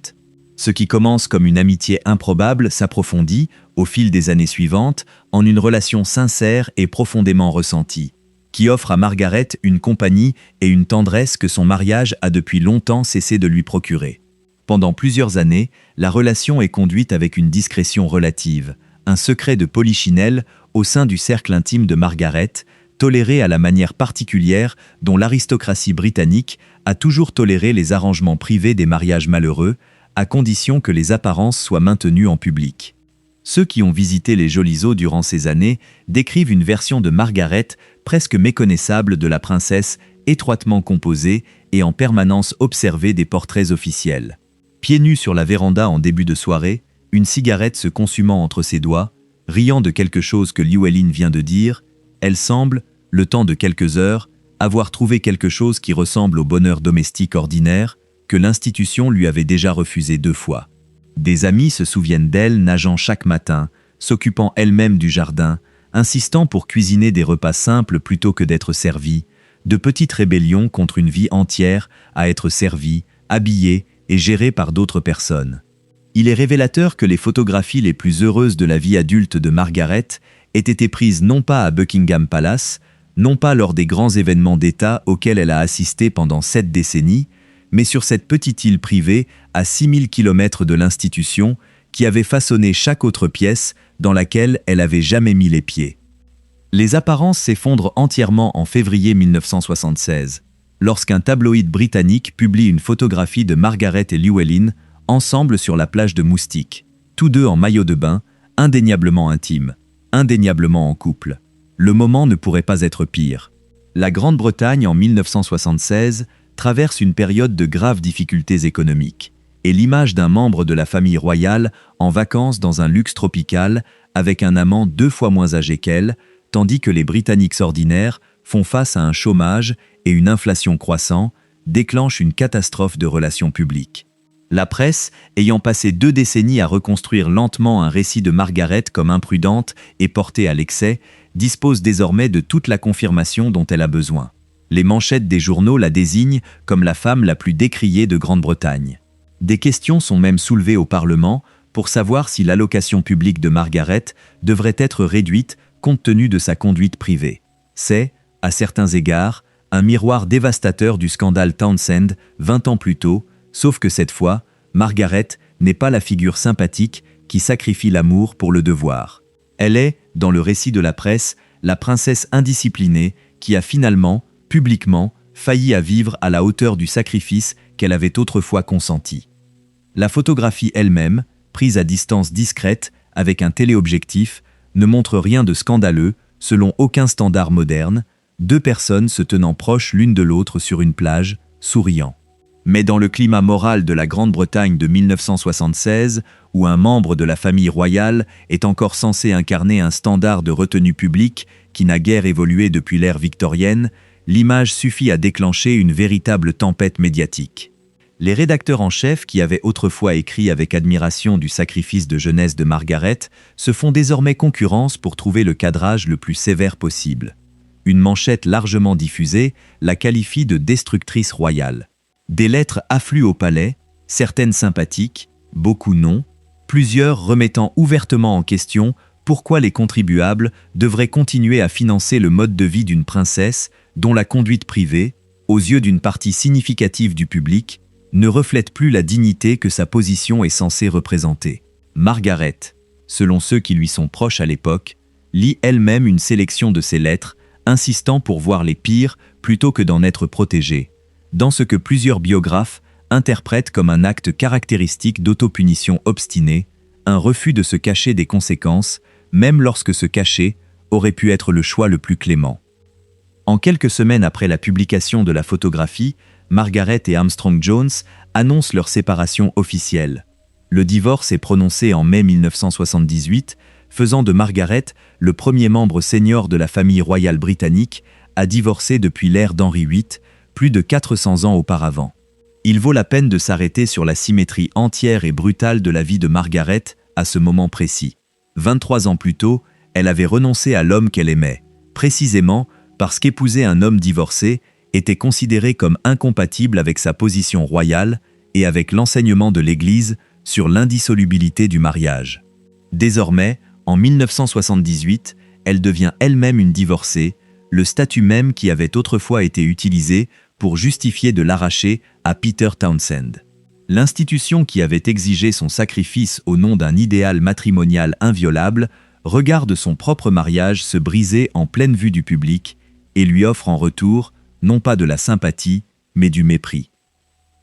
Ce qui commence comme une amitié improbable s'approfondit, au fil des années suivantes, en une relation sincère et profondément ressentie, qui offre à Margaret une compagnie et une tendresse que son mariage a depuis longtemps cessé de lui procurer. Pendant plusieurs années, la relation est conduite avec une discrétion relative, un secret de polichinelle au sein du cercle intime de Margaret, toléré à la manière particulière dont l'aristocratie britannique a toujours toléré les arrangements privés des mariages malheureux, à condition que les apparences soient maintenues en public. Ceux qui ont visité les Jolis Eaux durant ces années décrivent une version de Margaret presque méconnaissable de la princesse, étroitement composée et en permanence observée des portraits officiels. Pieds nus sur la véranda en début de soirée, une cigarette se consumant entre ses doigts, riant de quelque chose que Llewellyn vient de dire, elle semble, le temps de quelques heures, avoir trouvé quelque chose qui ressemble au bonheur domestique ordinaire que l'institution lui avait déjà refusé 2 fois. Des amis se souviennent d'elle nageant chaque matin, s'occupant elle-même du jardin, insistant pour cuisiner des repas simples plutôt que d'être servie, de petites rébellions contre une vie entière à être servie, habillée et gérée par d'autres personnes. Il est révélateur que les photographies les plus heureuses de la vie adulte de Margaret aient été prises non pas à Buckingham Palace, non pas lors des grands événements d'État auxquels elle a assisté pendant 7 décennies, mais sur cette petite île privée à 6000 km de l'institution qui avait façonné chaque autre pièce dans laquelle elle avait jamais mis les pieds. Les apparences s'effondrent entièrement en février 1976, lorsqu'un tabloïd britannique publie une photographie de Margaret et Llewellyn ensemble sur la plage de Moustique, tous deux en maillot de bain, indéniablement intimes, indéniablement en couple. Le moment ne pourrait pas être pire. La Grande-Bretagne, en 1976, traverse une période de graves difficultés économiques, et l'image d'un membre de la famille royale en vacances dans un luxe tropical avec un amant 2 fois moins âgé qu'elle, tandis que les Britanniques ordinaires font face à un chômage et une inflation croissant, déclenche une catastrophe de relations publiques. La presse, ayant passé 2 décennies à reconstruire lentement un récit de Margaret comme imprudente et portée à l'excès, dispose désormais de toute la confirmation dont elle a besoin. Les manchettes des journaux la désignent comme la femme la plus décriée de Grande-Bretagne. Des questions sont même soulevées au Parlement pour savoir si l'allocation publique de Margaret devrait être réduite compte tenu de sa conduite privée. C'est, à certains égards, un miroir dévastateur du scandale Townsend 20 ans plus tôt, sauf que cette fois, Margaret n'est pas la figure sympathique qui sacrifie l'amour pour le devoir. Elle est, dans le récit de la presse, la princesse indisciplinée qui a finalement, publiquement, failli à vivre à la hauteur du sacrifice qu'elle avait autrefois consenti. La photographie elle-même, prise à distance discrète avec un téléobjectif, ne montre rien de scandaleux, selon aucun standard moderne, 2 personnes se tenant proches l'une de l'autre sur une plage, souriant. Mais dans le climat moral de la Grande-Bretagne de 1976, où un membre de la famille royale est encore censé incarner un standard de retenue publique qui n'a guère évolué depuis l'ère victorienne, l'image suffit à déclencher une véritable tempête médiatique. Les rédacteurs en chef qui avaient autrefois écrit avec admiration du sacrifice de jeunesse de Margaret se font désormais concurrence pour trouver le cadrage le plus sévère possible. Une manchette largement diffusée la qualifie de destructrice royale. Des lettres affluent au palais, certaines sympathiques, beaucoup non, plusieurs remettant ouvertement en question pourquoi les contribuables devraient continuer à financer le mode de vie d'une princesse dont la conduite privée, aux yeux d'une partie significative du public, ne reflète plus la dignité que sa position est censée représenter. Margaret, selon ceux qui lui sont proches à l'époque, lit elle-même une sélection de ses lettres, insistant pour voir les pires plutôt que d'en être protégée, dans ce que plusieurs biographes interprètent comme un acte caractéristique d'autopunition obstinée, un refus de se cacher des conséquences, même lorsque se cacher aurait pu être le choix le plus clément. En quelques semaines après la publication de la photographie, Margaret et Armstrong Jones annoncent leur séparation officielle. Le divorce est prononcé en mai 1978, faisant de Margaret le premier membre senior de la famille royale britannique à divorcer depuis l'ère d'Henri VIII, plus de 400 ans auparavant. Il vaut la peine de s'arrêter sur la symétrie entière et brutale de la vie de Margaret à ce moment précis. 23 ans plus tôt, elle avait renoncé à l'homme qu'elle aimait, précisément parce qu'épouser un homme divorcé était considéré comme incompatible avec sa position royale et avec l'enseignement de l'Église sur l'indissolubilité du mariage. Désormais, en 1978, elle devient elle-même une divorcée, le statut même qui avait autrefois été utilisé pour justifier de l'arracher à Peter Townsend. L'institution qui avait exigé son sacrifice au nom d'un idéal matrimonial inviolable regarde son propre mariage se briser en pleine vue du public et lui offre en retour non pas de la sympathie, mais du mépris.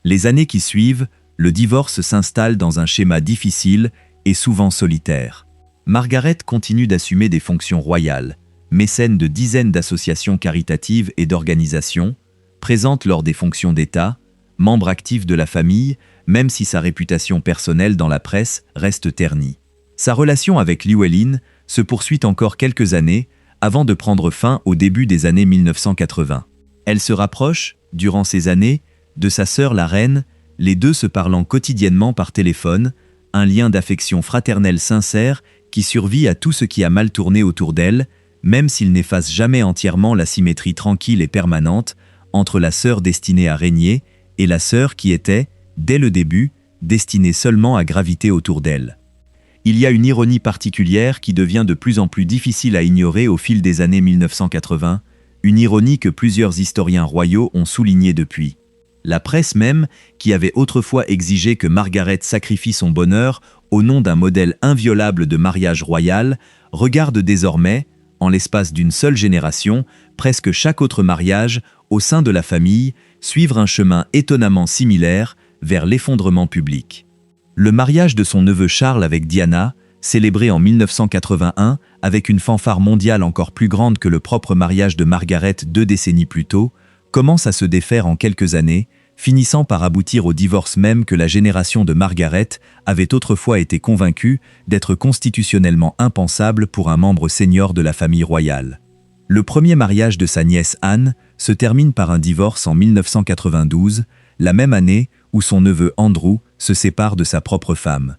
Les années qui suivent, le divorce s'installe dans un schéma difficile et souvent solitaire. Margaret continue d'assumer des fonctions royales, mécène de dizaines d'associations caritatives et d'organisations, présente lors des fonctions d'État, membre actif de la famille, même si sa réputation personnelle dans la presse reste ternie. Sa relation avec Llewellyn se poursuit encore quelques années avant de prendre fin au début des années 1980. Elle se rapproche, durant ces années, de sa sœur la reine, les deux se parlant quotidiennement par téléphone, un lien d'affection fraternelle sincère qui survit à tout ce qui a mal tourné autour d'elle, même s'il n'efface jamais entièrement la symétrie tranquille et permanente entre la sœur destinée à régner et la sœur qui était, dès le début, destiné seulement à graviter autour d'elle. Il y a une ironie particulière qui devient de plus en plus difficile à ignorer au fil des années 1980, une ironie que plusieurs historiens royaux ont soulignée depuis. La presse même, qui avait autrefois exigé que Margaret sacrifie son bonheur au nom d'un modèle inviolable de mariage royal, regarde désormais, en l'espace d'une seule génération, presque chaque autre mariage, au sein de la famille, suivre un chemin étonnamment similaire vers l'effondrement public. Le mariage de son neveu Charles avec Diana, célébré en 1981 avec une fanfare mondiale encore plus grande que le propre mariage de Margaret 2 décennies plus tôt, commence à se défaire en quelques années, finissant par aboutir au divorce même que la génération de Margaret avait autrefois été convaincue d'être constitutionnellement impensable pour un membre senior de la famille royale. Le premier mariage de sa nièce Anne se termine par un divorce en 1992, la même année où son neveu Andrew se sépare de sa propre femme.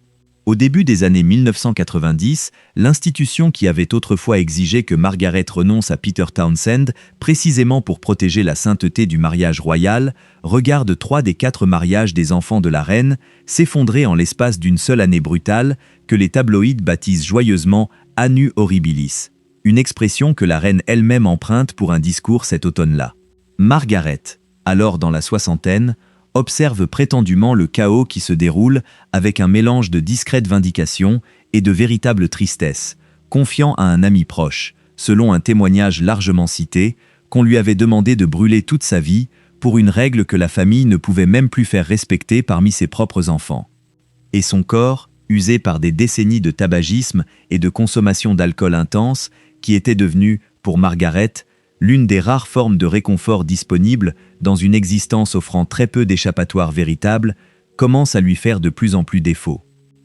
Au début des années 1990, l'institution qui avait autrefois exigé que Margaret renonce à Peter Townsend, précisément pour protéger la sainteté du mariage royal, regarde 3 des 4 mariages des enfants de la reine s'effondrer en l'espace d'une seule année brutale, que les tabloïds baptisent joyeusement « Annu Horribilis », une expression que la reine elle-même emprunte pour un discours cet automne-là. Margaret, alors dans la soixantaine, observe prétendument le chaos qui se déroule avec un mélange de discrète vindication et de véritable tristesse, confiant à un ami proche, selon un témoignage largement cité, qu'on lui avait demandé de brûler toute sa vie pour une règle que la famille ne pouvait même plus faire respecter parmi ses propres enfants. Et son corps, usé par des décennies de tabagisme et de consommation d'alcool intense, qui était devenu, pour Margaret, l'une des rares formes de réconfort disponibles dans une existence offrant très peu d'échappatoires véritables, commence à lui faire de plus en plus défaut.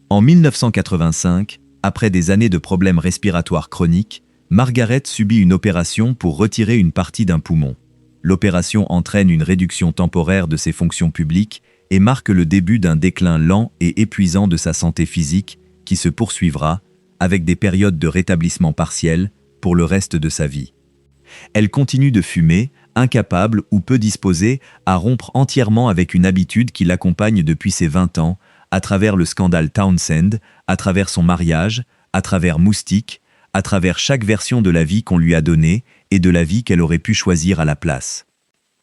En 1985, après des années de problèmes respiratoires chroniques, Margaret subit une opération pour retirer une partie d'un poumon. L'opération entraîne une réduction temporaire de ses fonctions publiques et marque le début d'un déclin lent et épuisant de sa santé physique qui se poursuivra, avec des périodes de rétablissement partiel, pour le reste de sa vie. Elle continue de fumer, incapable ou peu disposée à rompre entièrement avec une habitude qui l'accompagne depuis ses 20 ans, à travers le scandale Townsend, à travers son mariage, à travers Moustique, à travers chaque version de la vie qu'on lui a donnée et de la vie qu'elle aurait pu choisir à la place.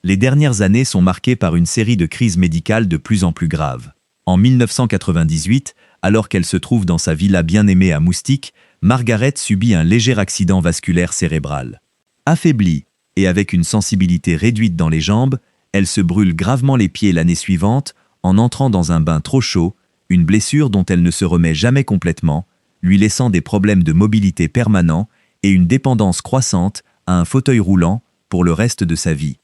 Les dernières années sont marquées par une série de crises médicales de plus en plus graves. En 1998, alors qu'elle se trouve dans sa villa bien-aimée à Moustique, Margaret subit un léger accident vasculaire cérébral. Affaiblie et avec une sensibilité réduite dans les jambes, elle se brûle gravement les pieds l'année suivante en entrant dans un bain trop chaud, une blessure dont elle ne se remet jamais complètement, lui laissant des problèmes de mobilité permanents et une dépendance croissante à un fauteuil roulant pour le reste de sa vie.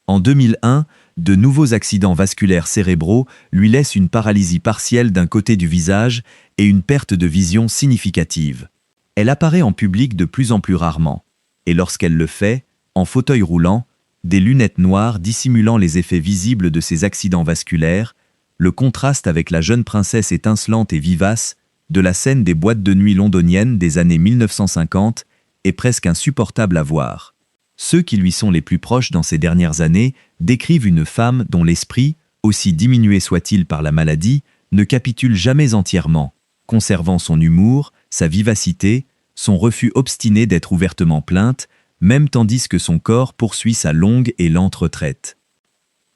En 2001, de nouveaux accidents vasculaires cérébraux lui laissent une paralysie partielle d'un côté du visage et une perte de vision significative. Elle apparaît en public de plus en plus rarement. Et lorsqu'elle le fait, en fauteuil roulant, des lunettes noires dissimulant les effets visibles de ces accidents vasculaires, le contraste avec la jeune princesse étincelante et vivace de la scène des boîtes de nuit londoniennes des années 1950 est presque insupportable à voir. Ceux qui lui sont les plus proches dans ces dernières années décrivent une femme dont l'esprit, aussi diminué soit-il par la maladie, ne capitule jamais entièrement, conservant son humour, sa vivacité, son refus obstiné d'être ouvertement plainte, même tandis que son corps poursuit sa longue et lente retraite.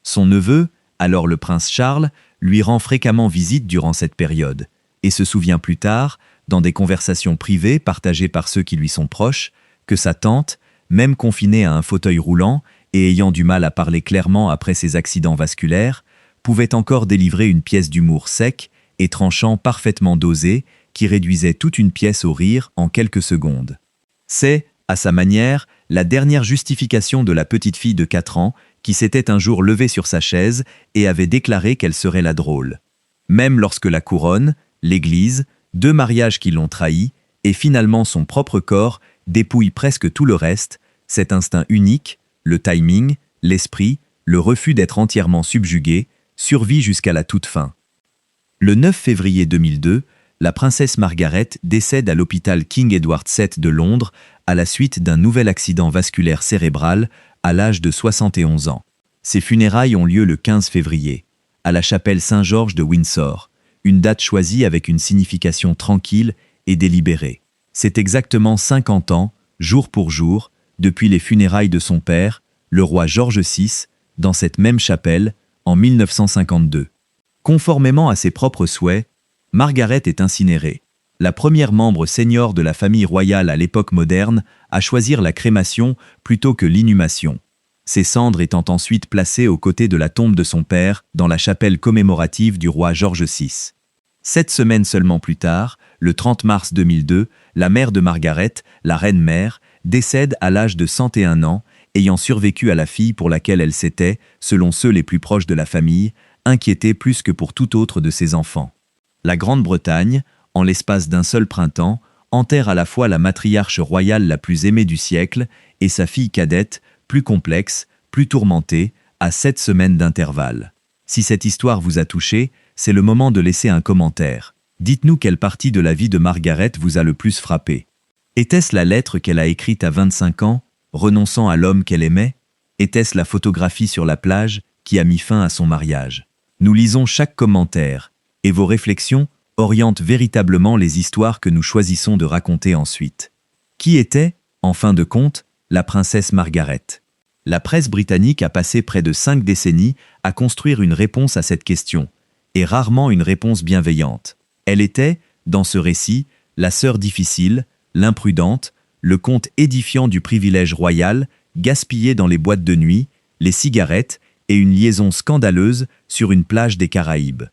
Son neveu, alors le prince Charles, lui rend fréquemment visite durant cette période, et se souvient plus tard, dans des conversations privées partagées par ceux qui lui sont proches, que sa tante, même confinée à un fauteuil roulant et ayant du mal à parler clairement après ses accidents vasculaires, pouvait encore délivrer une pièce d'humour sec et tranchant parfaitement dosée qui réduisait toute une pièce au rire en quelques secondes. C'est, à sa manière, la dernière justification de la petite fille de 4 ans qui s'était un jour levée sur sa chaise et avait déclaré qu'elle serait la drôle. Même lorsque la couronne, l'Église, 2 mariages qui l'ont trahi, et finalement son propre corps dépouille presque tout le reste, cet instinct unique, le timing, l'esprit, le refus d'être entièrement subjugué, survit jusqu'à la toute fin. Le 9 février 2002, la princesse Margaret décède à l'hôpital King Edward VII de Londres à la suite d'un nouvel accident vasculaire cérébral à l'âge de 71 ans. Ses funérailles ont lieu le 15 février, à la chapelle Saint-Georges de Windsor, une date choisie avec une signification tranquille et délibérée. C'est exactement 50 ans, jour pour jour, depuis les funérailles de son père, le roi George VI, dans cette même chapelle, en 1952. Conformément à ses propres souhaits, Margaret est incinérée, la première membre senior de la famille royale à l'époque moderne à choisir la crémation plutôt que l'inhumation. Ses cendres étant ensuite placées aux côtés de la tombe de son père dans la chapelle commémorative du roi George VI. 7 semaines seulement plus tard, le 30 mars 2002, la mère de Margaret, la reine-mère, décède à l'âge de 101 ans, ayant survécu à la fille pour laquelle elle s'était, selon ceux les plus proches de la famille, inquiétée plus que pour tout autre de ses enfants. La Grande-Bretagne, en l'espace d'un seul printemps, enterre à la fois la matriarche royale la plus aimée du siècle et sa fille cadette, plus complexe, plus tourmentée, à 7 semaines d'intervalle. Si cette histoire vous a touché, c'est le moment de laisser un commentaire. Dites-nous quelle partie de la vie de Margaret vous a le plus frappé. Était-ce la lettre qu'elle a écrite à 25 ans, renonçant à l'homme qu'elle aimait? Était-ce la photographie sur la plage qui a mis fin à son mariage? Nous lisons chaque commentaire, et vos réflexions orientent véritablement les histoires que nous choisissons de raconter ensuite. Qui était, en fin de compte, la princesse Margaret? La presse britannique a passé près de 5 décennies à construire une réponse à cette question, et rarement une réponse bienveillante. Elle était, dans ce récit, la sœur difficile, l'imprudente, le conte édifiant du privilège royal, gaspillé dans les boîtes de nuit, les cigarettes et une liaison scandaleuse sur une plage des Caraïbes.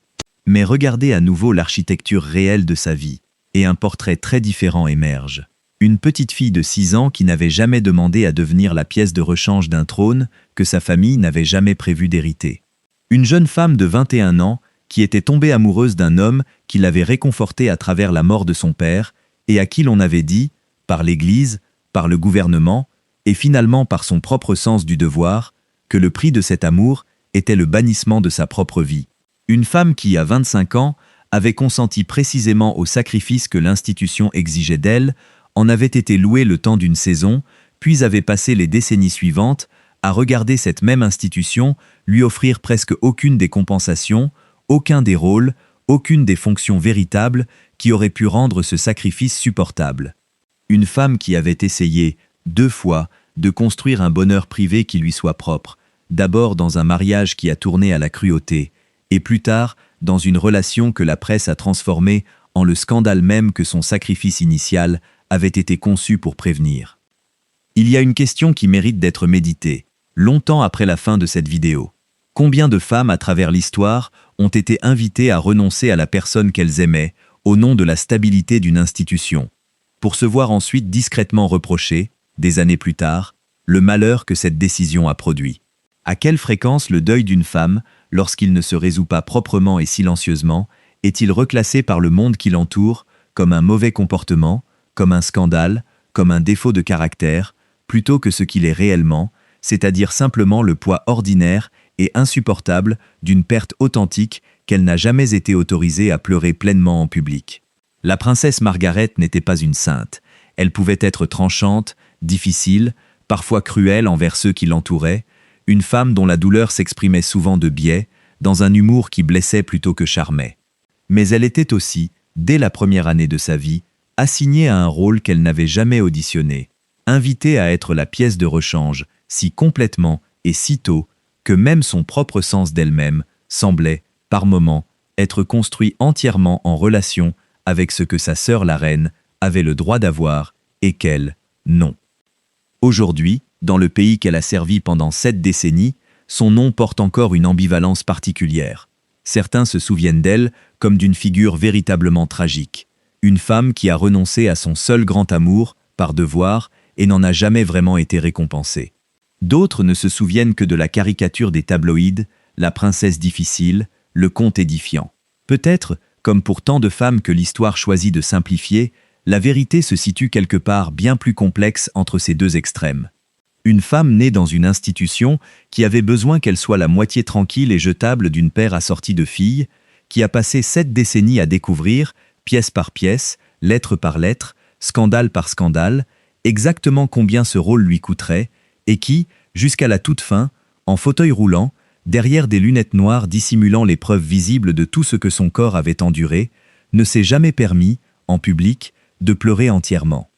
Mais regardez à nouveau l'architecture réelle de sa vie, et un portrait très différent émerge. Une petite fille de 6 ans qui n'avait jamais demandé à devenir la pièce de rechange d'un trône que sa famille n'avait jamais prévu d'hériter. Une jeune femme de 21 ans qui était tombée amoureuse d'un homme qui l'avait réconfortée à travers la mort de son père et à qui l'on avait dit, par l'Église, par le gouvernement et finalement par son propre sens du devoir, que le prix de cet amour était le bannissement de sa propre vie. Une femme qui, à 25 ans, avait consenti précisément au sacrifice que l'institution exigeait d'elle, en avait été louée le temps d'une saison, puis avait passé les décennies suivantes à regarder cette même institution lui offrir presque aucune des compensations, aucun des rôles, aucune des fonctions véritables qui auraient pu rendre ce sacrifice supportable. Une femme qui avait essayé, 2 fois, de construire un bonheur privé qui lui soit propre, d'abord dans un mariage qui a tourné à la cruauté, et plus tard dans une relation que la presse a transformée en le scandale même que son sacrifice initial avait été conçu pour prévenir. Il y a une question qui mérite d'être méditée, longtemps après la fin de cette vidéo. Combien de femmes à travers l'histoire ont été invitées à renoncer à la personne qu'elles aimaient au nom de la stabilité d'une institution, pour se voir ensuite discrètement reprocher, des années plus tard, le malheur que cette décision a produit? À quelle fréquence le deuil d'une femme, lorsqu'il ne se résout pas proprement et silencieusement, est-il reclassé par le monde qui l'entoure comme un mauvais comportement, comme un scandale, comme un défaut de caractère, plutôt que ce qu'il est réellement, c'est-à-dire simplement le poids ordinaire et insupportable d'une perte authentique qu'elle n'a jamais été autorisée à pleurer pleinement en public. La princesse Margaret n'était pas une sainte. Elle pouvait être tranchante, difficile, parfois cruelle envers ceux qui l'entouraient, une femme dont la douleur s'exprimait souvent de biais, dans un humour qui blessait plutôt que charmait. Mais elle était aussi, dès la première année de sa vie, assignée à un rôle qu'elle n'avait jamais auditionné, invitée à être la pièce de rechange, si complètement et si tôt que même son propre sens d'elle-même semblait, par moments, être construit entièrement en relation avec ce que sa sœur la reine avait le droit d'avoir et qu'elle, non. Aujourd'hui, dans le pays qu'elle a servi pendant 7 décennies, son nom porte encore une ambivalence particulière. Certains se souviennent d'elle comme d'une figure véritablement tragique. Une femme qui a renoncé à son seul grand amour, par devoir, et n'en a jamais vraiment été récompensée. D'autres ne se souviennent que de la caricature des tabloïds, la princesse difficile, le conte édifiant. Peut-être, comme pour tant de femmes que l'histoire choisit de simplifier, la vérité se situe quelque part bien plus complexe entre ces 2 extrêmes. Une femme née dans une institution qui avait besoin qu'elle soit la moitié tranquille et jetable d'une paire assortie de filles, qui a passé 7 décennies à découvrir, pièce par pièce, lettre par lettre, scandale par scandale, exactement combien ce rôle lui coûterait, et qui, jusqu'à la toute fin, en fauteuil roulant, derrière des lunettes noires dissimulant les preuves visibles de tout ce que son corps avait enduré, ne s'est jamais permis, en public, de pleurer entièrement.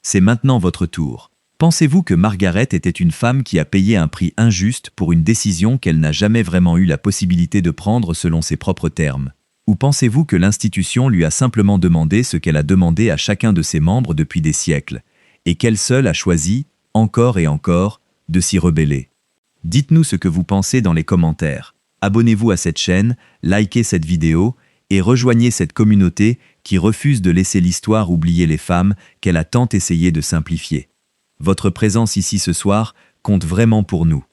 C'est maintenant votre tour. Pensez-vous que Margaret était une femme qui a payé un prix injuste pour une décision qu'elle n'a jamais vraiment eu la possibilité de prendre selon ses propres termes? Ou pensez-vous que l'institution lui a simplement demandé ce qu'elle a demandé à chacun de ses membres depuis des siècles, et qu'elle seule a choisi, encore et encore, de s'y rebeller? Dites-nous ce que vous pensez dans les commentaires. Abonnez-vous à cette chaîne, likez cette vidéo, et rejoignez cette communauté qui refuse de laisser l'histoire oublier les femmes qu'elle a tant essayé de simplifier. Votre présence ici ce soir compte vraiment pour nous.